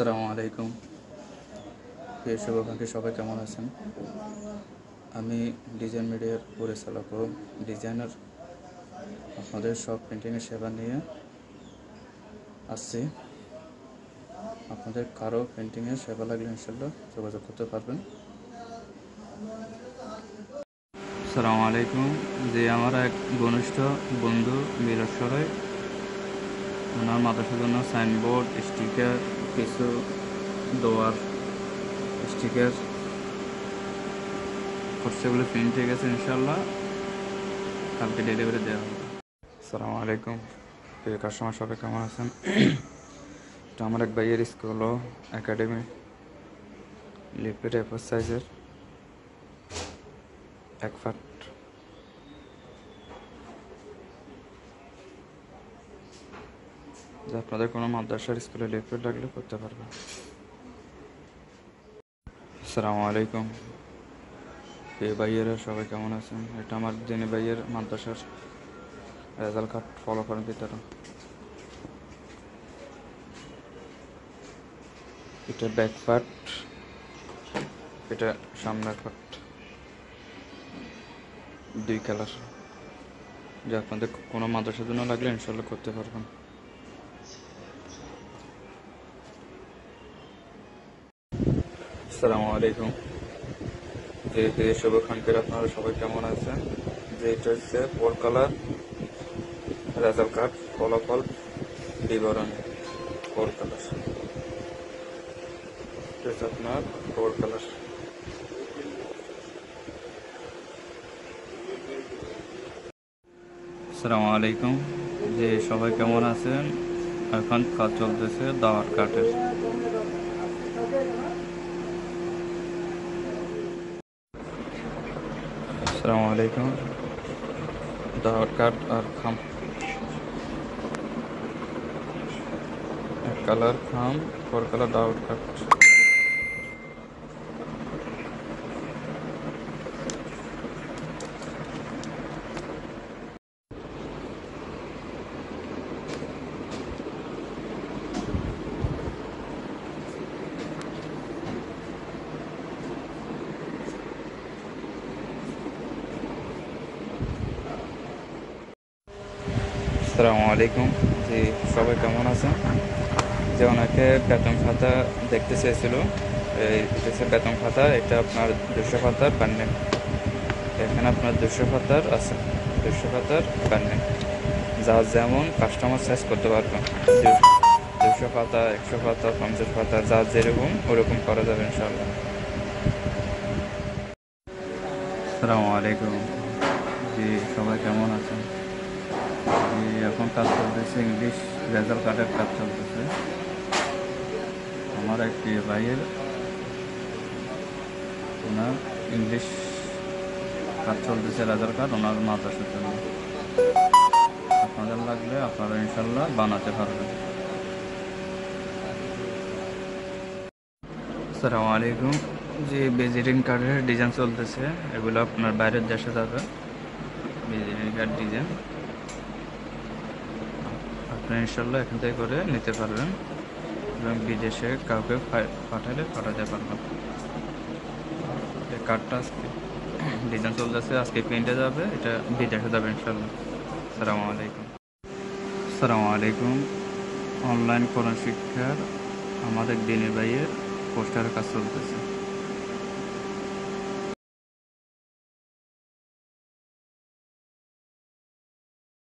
আসসালামু আলাইকুম। প্রিয় শুভাকাঙ্ক্ষী সবাই কেমন আছেন? আমি ডিজাইন মিডিয়ার পরিচালক ও ডিজাইনার আপনাদের সব প্রিন্টিংয়ের সেবা নিয়ে আসছি। আপনাদের কারো প্রিন্টিংয়ের সেবা লাগলে ইনশাল্লাহ যোগাযোগ করতে পারবেন। আসসালামু আলাইকুম। যে আমার এক ঘনিষ্ঠ বন্ধু মিলন সরাই, ওনার মাদ্রাসার জন্য সাইনবোর্ড, স্টিকার, কিছু দোয়ার স্টিকার সেগুলো প্রিন্ট হয়ে গেছে, ইনশাল্লাহ কালকে ডেলিভারি দেওয়া হবে। আসসালামু আলাইকুম। প্রিয় কাস্টমার সবাই কেমন আছেন? তো আমার এক ভাইয়ের স্কুল ও একাডেমি লিপের এফোর সাইজের এক ফাট যা আপনাদের কোনো মাদ্রাসার স্কুলে লিপের লাগলে করতে পারবেন। আসসালামু আলাইকুম। প্রিয় ভাইয়েরা সবাই কেমন আছেন? এটা আমার দিনী ভাইয়ের মাদ্রাসার রেজাল্ট কার্ড ফলাফল বিতরণ। এটা ব্যাক পার্ট, এটা সামনের পার্ট, দুই কালার, যা আপনাদের কোনো মাদ্রাসার জন্য লাগলে ইনশাল্লাহ করতে পারবেন। আসসালামু আলাইকুম। যে শুভকাঙ্ক্ষীরা আপনারা সবাই কেমন আছেন? যে এটা হচ্ছে 4 কালার রেজাল্ট কার্ড ফলাফল বিবরণী। 4 কালার, এটা হচ্ছে আপনার 4 কালার। আসসালামু আলাইকুম। যে সবাই কেমন আছেন? এখন কাজ চলতেছে দাওয়ার কার্ডের। আসসালামু আলাইকুম। দাওয়ার কার্ড আর খাম, এক কালার খাম, 4 কালার দাওয়ার কার্ড। আসসালামু আলাইকুম। জি সবাই কেমন আছেন? যে অনেকে বেতন খাতা দেখতে চেয়েছিল, এটা হচ্ছে বেতন খাতা। এটা আপনার 200 পাতার বান্ডিল। এখানে আপনার 200 পাতার আছে, 200 পাতার বান্ডিল, যা যেমন কাস্টমার সাইজ করতে পারবেন। 200 পাতা, 100 পাতা, 50 পাতা, যা যেরকম ওরকম করা যাবে ইনশাআল্লাহ। আসসালামু আলাইকুম। জি সবাই কেমন আছেন? এখন কাজ চলতেছে ইংলিশ রেজাল্ট কার্ডের কাজ চলতেছে। আমার এক প্রিয় ভাইয়ের, ওনার ইংলিশ কাজ চলতেছে রেজাল্ট কার্ড ওনার মাদ্রাসার জন্য। আপনাদের লাগলে আপনারা ইনশাল্লাহ বানাতে পারবেন। আসসালামু আলাইকুম। যে ভিজিটিং কার্ডের ডিজাইন চলতেছে, এগুলো আপনার বাইরের দেশে যাবে। ভিজিটিং কার্ড ডিজাইন আপনি ইনশাল্লাহ এখান থেকে করে নিতে পারবেন এবং বিদেশে কাউকে পাঠাতে পারবেন। এই কার্ডটা আজকে ডিজাইন চলতেছে, আজকে প্রিন্টে যাবে, এটা বিদেশে যাবে ইনশাল্লাহ। আসসালামু আলাইকুম। আসসালামু আলাইকুম। অনলাইন কোরআন শিক্ষার আমাদের দিনের ভাইয়ের পোস্টারের কাজ চলতেছে।